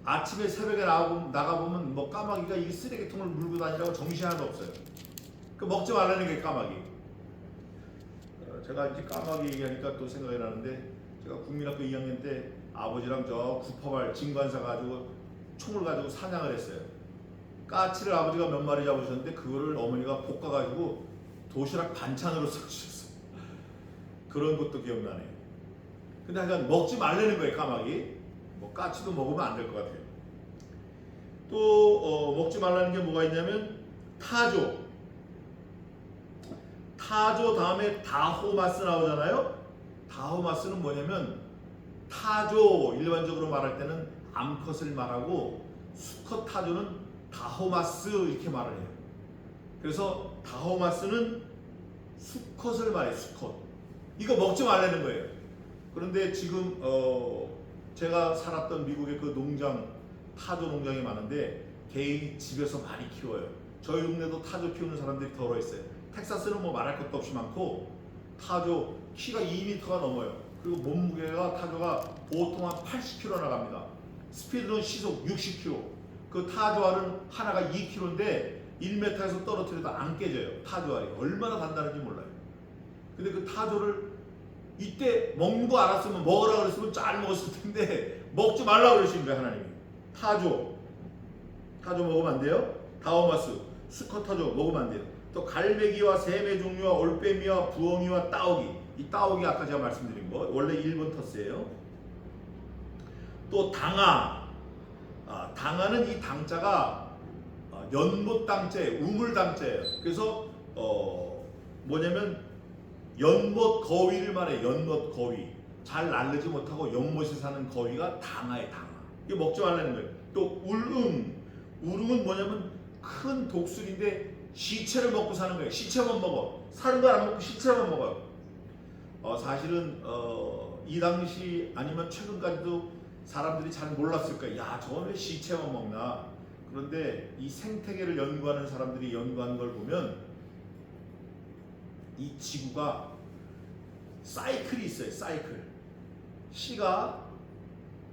아침에 새벽에 나가보면 뭐 까마귀가 이 쓰레기통을 물고 다니라고 정신 하나도 없어요. 그 먹지 말라는 게 까마귀. 제가 이제 까마귀 얘기하니까 또 생각이 나는데 제가 국민학교 2학년 때 아버지랑 저 구파발 진관사 가지고 총을 가지고 사냥을 했어요. 까치를 아버지가 몇 마리 잡으셨는데 그거를 어머니가 볶아가지고 도시락 반찬으로 섞으셨어요. 그런 것도 기억나네요. 근데 하여간 먹지 말라는 거예요. 까마귀. 뭐 까치도 먹으면 안 될 것 같아요. 또 먹지 말라는 게 뭐가 있냐면 타조 다음에 다호마스 나오잖아요. 다호마스는 뭐냐면 타조 일반적으로 말할 때는 암컷을 말하고 수컷 타조는 다호마스 이렇게 말을 해요. 그래서 다호마스는 수컷을 말해요. 수컷. 이거 먹지 말라는 거예요. 그런데 지금 제가 살았던 미국의 그 농장 타조 농장이 많은데 개인이 집에서 많이 키워요. 저희 동네도 타조 키우는 사람들이 더러 있어요. 텍사스는 뭐 말할 것도 없이 많고 타조 키가 2m가 넘어요. 그리고 몸무게가 타조가 보통 한 80kg 나갑니다. 스피드는 시속 60km. 그 타조알은 하나가 2kg인데 1m에서 떨어뜨려도 안 깨져요. 타조알이 얼마나 단단한지 몰라요. 근데 그 타조를 이때 먹는 거 알았으면 먹으라 그랬으면 잘 먹었을 텐데 먹지 말라고 그러신 거예요. 하나님이. 타조 먹으면 안 돼요. 다오마스 수컷 타조 먹으면 안 돼요. 또 갈매기와 새매 종류와 올빼미와 부엉이와 따오기. 이 따오기 아까 제가 말씀드린 거 원래 일본 텃새예요. 또 당아. 당아는 이 당자가 연못 당자예요. 우물 당자예요. 그래서 뭐냐면 연못 거위를 말해. 연못 거위. 잘 날르지 못하고 연못에 사는 거위가 당아예요. 당아. 이거 먹지 말라는 거예요. 또 울음은 뭐냐면 큰 독수리인데 시체를 먹고 사는 거예요. 시체만 먹어. 사는 거 안 먹고 시체만 먹어요. 사실은 이 당시 아니면 최근까지도 사람들이 잘 몰랐을 거예요. 야, 저건 왜 시체만 먹나? 그런데 이 생태계를 연구하는 사람들이 연구하는 걸 보면 이 지구가 사이클이 있어요. 사이클. 씨가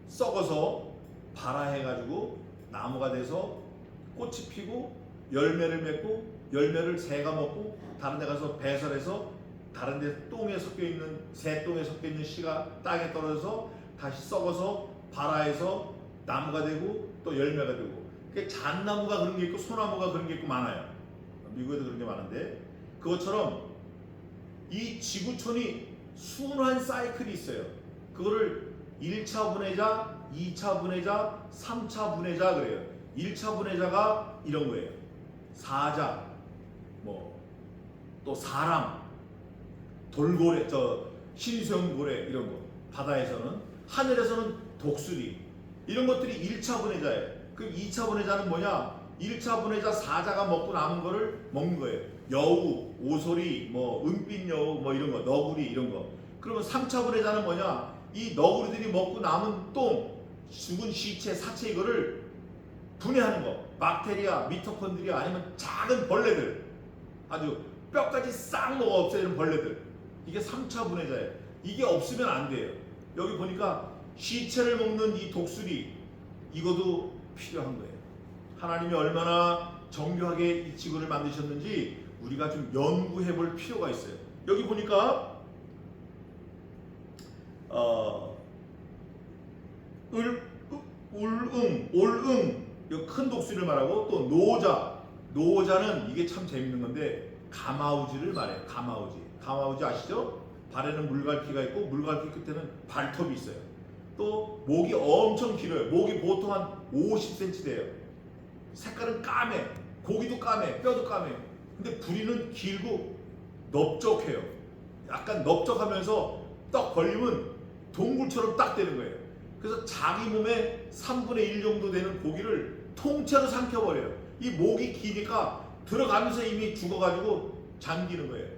썩어서 발화해가지고 나무가 돼서 꽃이 피고 열매를 맺고 열매를 새가 먹고 다른 데 가서 배설해서 다른 데 똥에 섞여 있는 새똥에 섞여 있는 씨가 땅에 떨어져서 다시 썩어서 발화해서 나무가 되고 또 열매가 되고. 그게 잣나무가 그런 게 있고 소나무가 그런 게 있고 많아요. 미국에도 그런 게 많은데 그것처럼 이 지구촌이 순환 사이클이 있어요. 그거를 1차 분해자, 2차 분해자, 3차 분해자 그래요. 1차 분해자가 이런 거예요. 사자, 또 사람, 돌고래, 신수염고래 이런 거. 바다에서는, 하늘에서는 독수리 이런 것들이 1차 분해자예요. 그 2차 분해자는 뭐냐? 1차 분해자 사자가 먹고 남은 거를 먹는 거예요. 여우, 오소리, 은빛 여우 이런 거, 너구리 이런 거. 그러면 3차 분해자는 뭐냐? 이 너구리들이 먹고 남은 똥, 죽은 시체, 사체 이거를 분해하는 거. 박테리아, 미토콘드리아 아니면 작은 벌레들, 아주 뼈까지 싹 녹아 없애는 벌레들. 이게 3차 분해자예요. 이게 없으면 안 돼요. 여기 보니까 시체를 먹는 이 독수리, 이것도 필요한 거예요. 하나님이 얼마나 정교하게 이 지구를 만드셨는지 우리가 좀 연구해 볼 필요가 있어요. 여기 보니까 올응, 이 큰 독수리를 말하고, 또 노자는 이게 참 재밌는 건데 가마우지를 말해요. 가마우지 아시죠? 발에는 물갈퀴가 있고 물갈퀴 끝에는 발톱이 있어요. 또 목이 엄청 길어요. 목이 보통 한 50cm 돼요. 색깔은 까매, 고기도 까매, 뼈도 까매. 근데 부리는 길고 넓적해요. 약간 넓적하면서 딱 걸리면 동굴처럼 딱 되는 거예요. 그래서 자기 몸의 3분의 1 정도 되는 고기를 통째로 삼켜버려요. 이 목이 기니까 들어가면서 이미 죽어가지고 잠기는 거예요.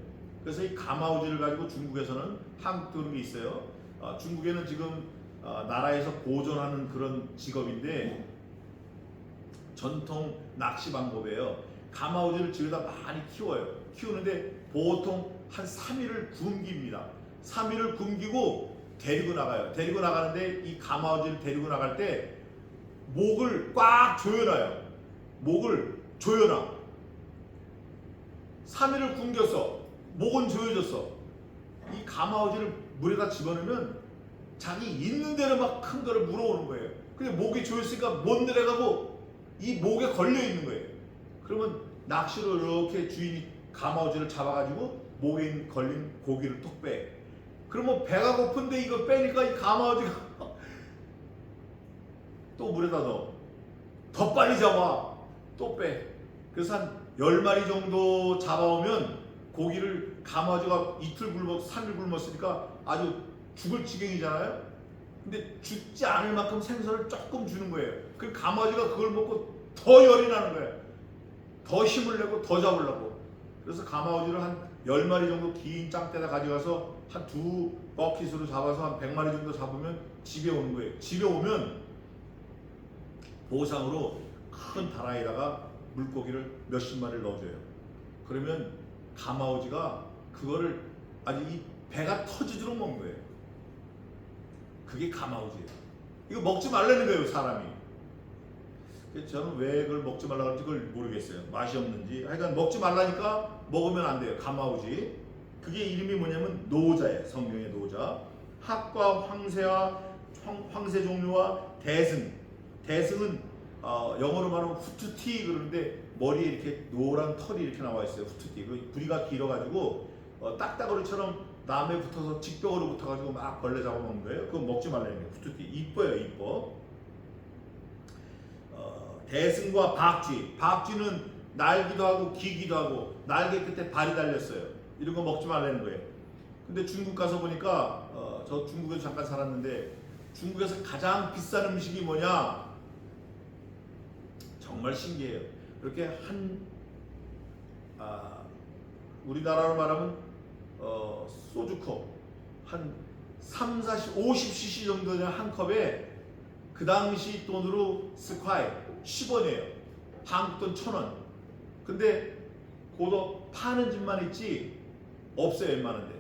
그래서 이 가마우지를 가지고 중국에서는 한국 그런 게 있어요. 중국에는 지금 나라에서 보존하는 그런 직업인데 전통 낚시 방법이에요. 가마우지를 집에다 많이 키워요. 키우는데 보통 한 3일을 굶깁니다. 3일을 굶기고 데리고 나가요. 데리고 나가는데 이 가마우지를 데리고 나갈 때 목을 꽉 조여놔요. 목을 조여놔. 3일을 굶겼어. 목은 조여졌어. 이 가마우지를 물에다 집어넣으면 자기 있는 대로 막 큰 거를 물어오는 거예요. 근데 목이 조였으니까 못 내려가고 이 목에 걸려 있는 거예요. 그러면 낚시로 이렇게 주인이 가마우지를 잡아가지고 목에 걸린 고기를 톡 빼. 그러면 배가 고픈데 이거 빼니까 이 가마우지가 또 물에다 넣어. 더 빨리 잡아. 또 빼. 그래서 한 10마리 정도 잡아오면 고기를 가마우지가 이틀 굶어 3일 굶었으니까 아주 죽을 지경이잖아요. 근데 죽지 않을 만큼 생선을 조금 주는 거예요. 그 가마우지가 그걸 먹고 더 열이 나는 거예요. 더 힘을 내고 더 잡으려고. 그래서 가마우지를 한 10마리 정도 긴 짱대다 가져가서 한 2버킷으로 잡아서 한 100마리 정도 잡으면 집에 오는 거예요. 집에 오면 보상으로 큰 다라에다가 물고기를 몇십 마리를 넣어줘요. 그러면 가마우지가 그거를 아주 이 배가 터지도록 먹는 거예요. 그게 가마우지예요. 이거 먹지 말라는 거예요, 사람이. 저는 왜 그걸 먹지 말라고 하는지 그걸 모르겠어요. 맛이 없는지. 하여간 먹지 말라니까 먹으면 안 돼요. 가마우지. 그게 이름이 뭐냐면 노자예요. 성경의 노자. 학과 황새와 황새 종류와 대승. 대승은 영어로 말하면 후투티 그러는데 머리에 이렇게 노란 털이 이렇게 나와 있어요. 후투티. 그 부리가 길어가지고 딱따구리처럼 나무에 붙어서 직벽으로 붙어가지고 막 벌레 잡아먹는 거예요. 그거 먹지 말라는 거예요. 후투티. 이뻐요, 이뻐. 대승과 박쥐. 박쥐는 날기도 하고 기기도 하고 날개 끝에 발이 달렸어요. 이런 거 먹지 말라는 거예요. 근데 중국 가서 보니까 저 중국에서 잠깐 살았는데 중국에서 가장 비싼 음식이 뭐냐? 정말 신기해요. 이렇게 우리나라로 말하면 소주컵 한 3, 40, 50cc 정도 되는 한 컵에 그 당시 돈으로 스콰이 10원이에요. 한국 돈 1,000원. 근데 그거 파는 집만 있지 없어요, 웬만한데.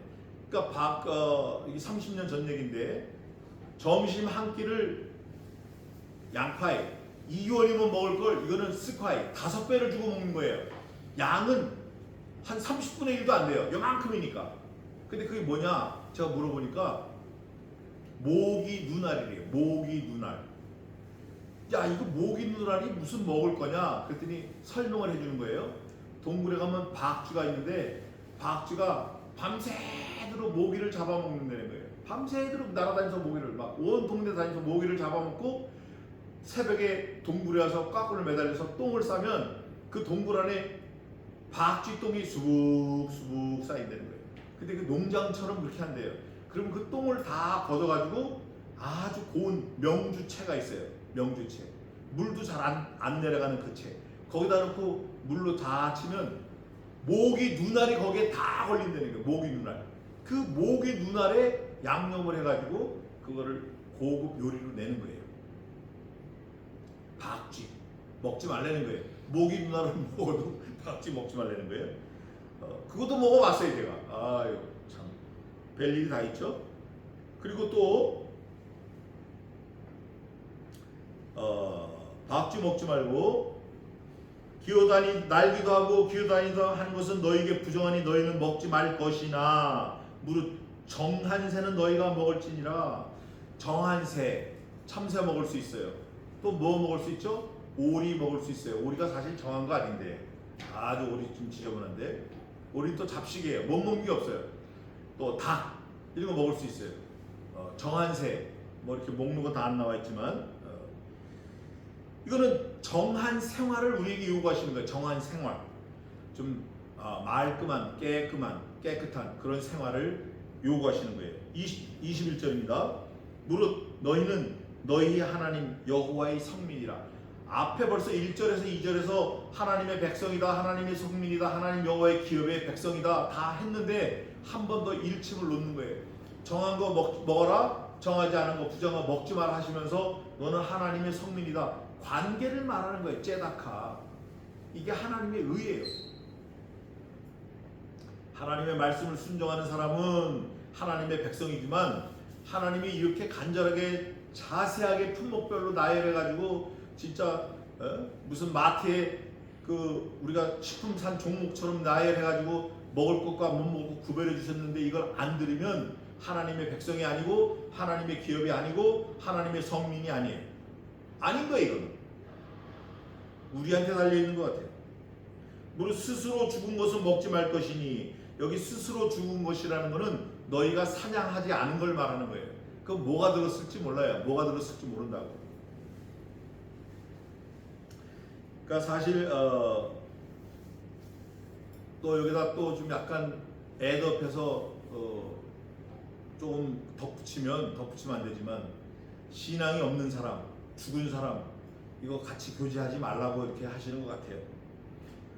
그러니까 이게 30년 전 얘기인데 점심 한 끼를 양파이 2원이면 먹을 걸 이거는 스콰이 5배를 주고 먹는 거예요. 양은 한 30분의 1도 안 돼요. 요만큼이니까. 근데 그게 뭐냐? 제가 물어보니까 모기 눈알이래요. 모기 눈알. 야, 이거 모기 눈알이 무슨 먹을 거냐? 그랬더니 설명을 해주는 거예요. 동굴에 가면 박쥐가 있는데 박쥐가 밤새도록 모기를 잡아먹는다는 거예요. 밤새도록 날아다니면서 모기를 막 온 동네 다니면서 모기를 잡아먹고 새벽에 동굴에 와서 꽉꿀을 매달려서 똥을 싸면 그 동굴 안에 박쥐 똥이 수북수북 쌓인다는 거예요. 근데 그 농장처럼 그렇게 한대요. 그러면 그 똥을 다 걷어가지고 아주 고운 명주채가 있어요. 명주채. 물도 잘 안 내려가는 그 채. 거기다 놓고 물로 다 치면 모기 눈알이 거기에 다 걸린다는 거예요. 모기 눈알. 그 모기 눈알에 양념을 해가지고 그거를 고급 요리로 내는 거예요. 박쥐 먹지 말라는 거예요. 모기 눈알을 먹어도 박쥐 먹지 말라는 거예요. 그것도 먹어봤어요 제가. 아유 참 별일이 다 있죠. 그리고 또 박쥐 먹지 말고 날기도 하고 기어다니도 하는 것은 너희에게 부정하니 너희는 먹지 말 것이나 무릇 정한새는 너희가 먹을지니라. 정한새 참새 먹을 수 있어요. 또 뭐 먹을 수 있죠? 오리 먹을 수 있어요. 오리가 사실 정한 거 아닌데 아주 오리 좀 지저분한데 오리 또 잡식이에요. 못 먹는 게 없어요. 또 닭 이런 거 먹을 수 있어요. 정한새 뭐 이렇게 먹는 거 다 안 나와 있지만 이거는 정한 생활을 우리에게 요구하시는 거예요. 정한 생활 좀 말끔한 깨끗한 그런 생활을 요구하시는 거예요. 21절입니다. 무릇 너희는 너희 하나님 여호와의 성민이라. 앞에 벌써 1절에서 2절에서 하나님의 백성이다, 하나님의 성민이다, 하나님 여호와의 기업의 백성이다 다 했는데 한 번 더 일침을 놓는 거예요. 정한 거 먹어라, 정하지 않은 거 부정한 거 먹지 마라 하시면서 너는 하나님의 성민이다. 관계를 말하는 거예요. 째다카. 이게 하나님의 의예요. 하나님의 말씀을 순종하는 사람은 하나님의 백성이지만 하나님이 이렇게 간절하게 자세하게 품목별로 나열해가지고 진짜 무슨 마트에 그 우리가 식품산 종목처럼 나열해가지고 먹을 것과 못 먹을 것 구별해 주셨는데 이걸 안 들으면 하나님의 백성이 아니고 하나님의 기업이 아니고 하나님의 성민이 아니에요. 아닌 거예요. 이거는 우리한테 달려있는 것 같아요. 무릇 스스로 죽은 것은 먹지 말 것이니 여기 스스로 죽은 것이라는 것은 너희가 사냥하지 않은 걸 말하는 거예요. 그 뭐가 들었을지 몰라요. 뭐가 들었을지 모른다고. 그러니까 사실 또 여기다 또 좀 약간 애드업해서 조금 덧붙이면 안 되지만 신앙이 없는 사람, 죽은 사람 이거 같이 교제하지 말라고 이렇게 하시는 것 같아요.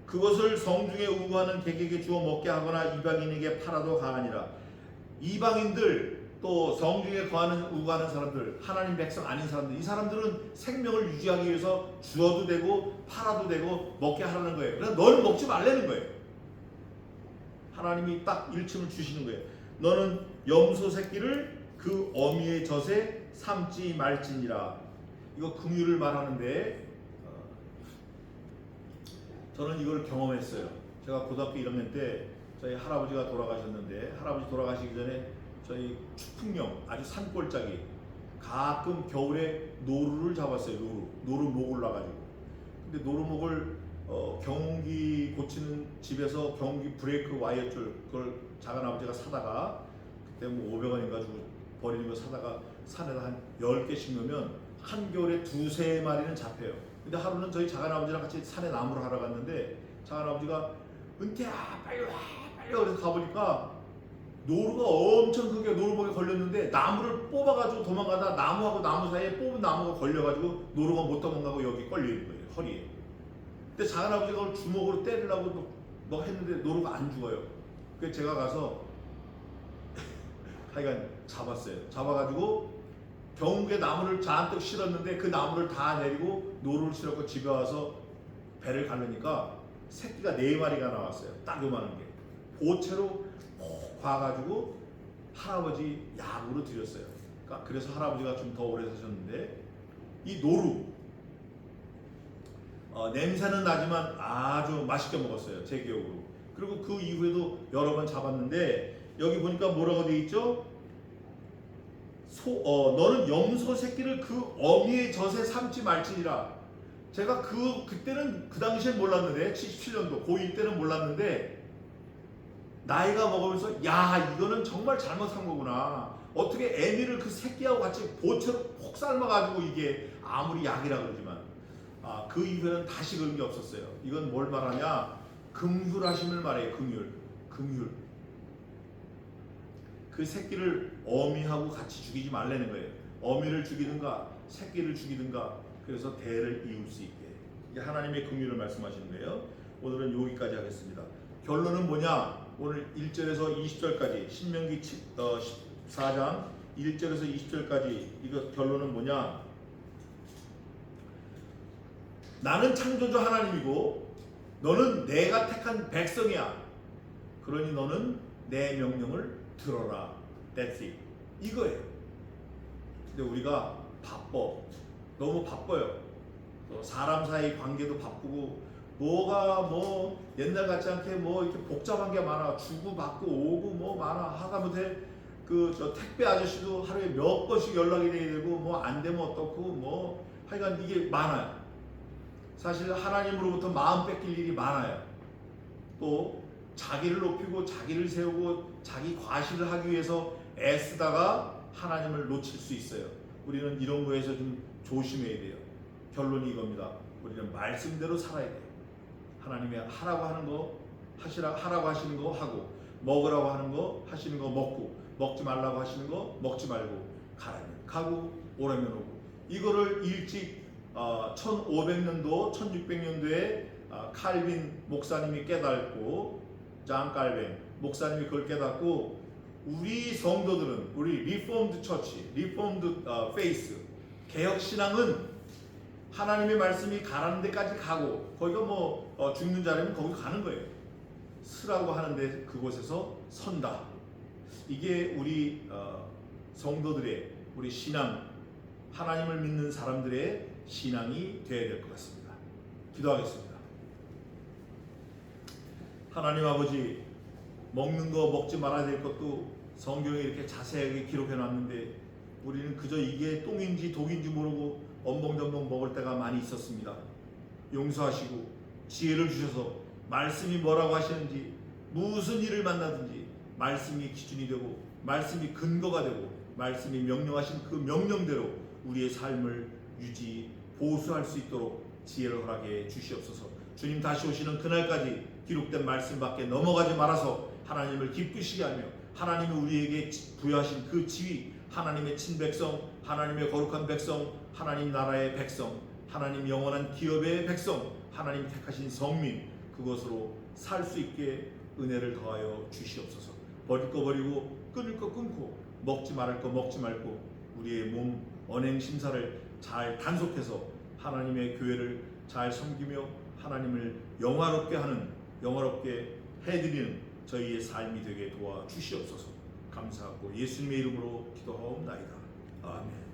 그것을 성중에 우고하는 객에게 주어 먹게 하거나 이방인에게 팔아도 가하니라. 이방인들 또 성중에 우고하는 사람들, 하나님 백성 아닌 사람들, 이 사람들은 생명을 유지하기 위해서 주어도 되고 팔아도 되고 먹게 하라는 거예요. 그래서 너는 먹지 말라는 거예요. 하나님이 딱 일침을 주시는 거예요. 너는 염소 새끼를 그 어미의 젖에 삼지 말지니라. 이거 긍휼을 말하는데 저는 이걸 경험했어요. 제가 고등학교 1학년 때 저희 할아버지가 돌아가셨는데 할아버지 돌아가시기 전에 저희 추풍령 아주 산골짜기 가끔 겨울에 노루를 잡았어요. 노루 목을 놔가지고. 근데 노루목을 경운기 고치는 집에서 경운기 브레이크 와이어줄 그걸 작은아버지가 사다가 그때 뭐 500원인가 주고 버리는 거 사다가 산에다 한 10개씩 넣으면 한겨울에 2-3마리는 잡혀요. 근데 하루는 저희 작은아버지랑 같이 산에 나무를 하러 갔는데 작은아버지가 은퇴야 빨리 와 그래서 가보니까 노루가 엄청 크게 노루목에 걸렸는데 나무를 뽑아가지고 도망가다 나무하고 나무 사이에 뽑은 나무가 걸려가지고 노루가 못 도망가고 여기 걸려있는 거예요. 허리에. 근데 작은아버지가 그걸 주먹으로 때리려고 뭐 했는데 노루가 안 죽어요. 그래서 제가 가서 하여간 잡았어요. 잡아가지고 경운기에 나무를 잔뜩 실었는데 그 나무를 다 내리고 노루를 실었고 집에 와서 배를 가르니까 새끼가 4마리가 나왔어요. 딱 요만한 게. 보채로 콕 봐가지고 할아버지 약으로 드렸어요. 그러니까 그래서 할아버지가 좀 더 오래 사셨는데 이 노루 냄새는 나지만 아주 맛있게 먹었어요. 제 기억으로. 그리고 그 이후에도 여러 번 잡았는데 여기 보니까 뭐라고 되어 있죠? 너는 염소 새끼를 그 어미의 젖에 삼지 말지니라. 제가 그때는 그 당시엔 몰랐는데 77년도 고1 때는 몰랐는데 나이가 먹으면서 야 이거는 정말 잘못한 거구나. 어떻게 애미를 그 새끼하고 같이 보채로 폭 삶아가지고 이게 아무리 약이라 그러지만 그 이후에는 다시 그런 게 없었어요. 이건 뭘 말하냐? 긍휼하심을 말해요. 긍휼. 그 새끼를 어미하고 같이 죽이지 말라는 거예요. 어미를 죽이든가 새끼를 죽이든가 그래서 대를 이을 수 있게. 이게 하나님의 긍휼을 말씀하시는 거예요. 오늘은 여기까지 하겠습니다. 결론은 뭐냐? 오늘 1절에서 20절까지 신명기 14장 1절에서 20절까지 이거 결론은 뭐냐? 나는 창조주 하나님이고 너는 내가 택한 백성이야. 그러니 너는 내 명령을 들어라. That's it. 이거예요. 근데 우리가 너무 바빠요. 사람 사이 관계도 바쁘고 뭐가 뭐 옛날 같지 않게 뭐 이렇게 복잡한 게 많아. 주고 받고 오고 뭐 많아. 하다못해 저 택배 아저씨도 하루에 몇 번씩 연락이 돼야 되고 뭐 안 되면 어떻고 뭐 하여간 이게 많아요. 사실 하나님으로부터 마음 뺏길 일이 많아요. 또 자기를 높이고 자기를 세우고 자기 과시를 하기 위해서 애쓰다가 하나님을 놓칠 수 있어요. 우리는 이런 거에서 좀 조심해야 돼요. 결론이 이겁니다. 우리는 말씀대로 살아야 돼요. 하나님이 하라고 하는 거 하라고 하시는 거 하고, 먹으라고 하는 거 하시는 거 먹고, 먹지 말라고 하시는 거 먹지 말고, 가라면 가고 오라면 오고. 이거를 일찍 1500년도 1600년도에 칼빈 목사님이 깨닫고, 잔 칼빈 목사님이 그걸 깨닫고, 우리 성도들은, 우리 리폼드 처치, 리폼드 페이스, 개혁 신앙은 하나님의 말씀이 가라는 데까지 가고, 거기가 뭐 죽는 자라면 거기 가는 거예요. 서라고 하는데 그곳에서 선다. 이게 우리 성도들의, 우리 신앙, 하나님을 믿는 사람들의 신앙이 되어야 될 것 같습니다. 기도하겠습니다. 하나님 아버지, 먹는 거 먹지 말아야 될 것도 성경에 이렇게 자세하게 기록해 놨는데 우리는 그저 이게 똥인지 독인지 모르고 엄벙전벙 먹을 때가 많이 있었습니다. 용서하시고 지혜를 주셔서 말씀이 뭐라고 하시는지, 무슨 일을 만나든지 말씀이 기준이 되고 말씀이 근거가 되고 말씀이 명령하신 그 명령대로 우리의 삶을 유지 보수할 수 있도록 지혜를 허락해 주시옵소서. 주님 다시 오시는 그날까지 기록된 말씀 밖에 넘어가지 말아서 하나님을 기쁘시게 하며 하나님이 우리에게 부여하신 그 지위, 하나님의 친백성, 하나님의 거룩한 백성, 하나님 나라의 백성, 하나님 영원한 기업의 백성, 하나님 택하신 성민, 그것으로 살 수 있게 은혜를 더하여 주시옵소서. 버릴 거 버리고 끊을 거 끊고 먹지 말할 거 먹지 말고 우리의 몸 언행 심사를 잘 단속해서 하나님의 교회를 잘 섬기며 하나님을 영화롭게 해드리는 저희의 삶이 되게 도와 주시옵소서. 감사하고 예수님의 이름으로 기도하옵나이다. 아멘.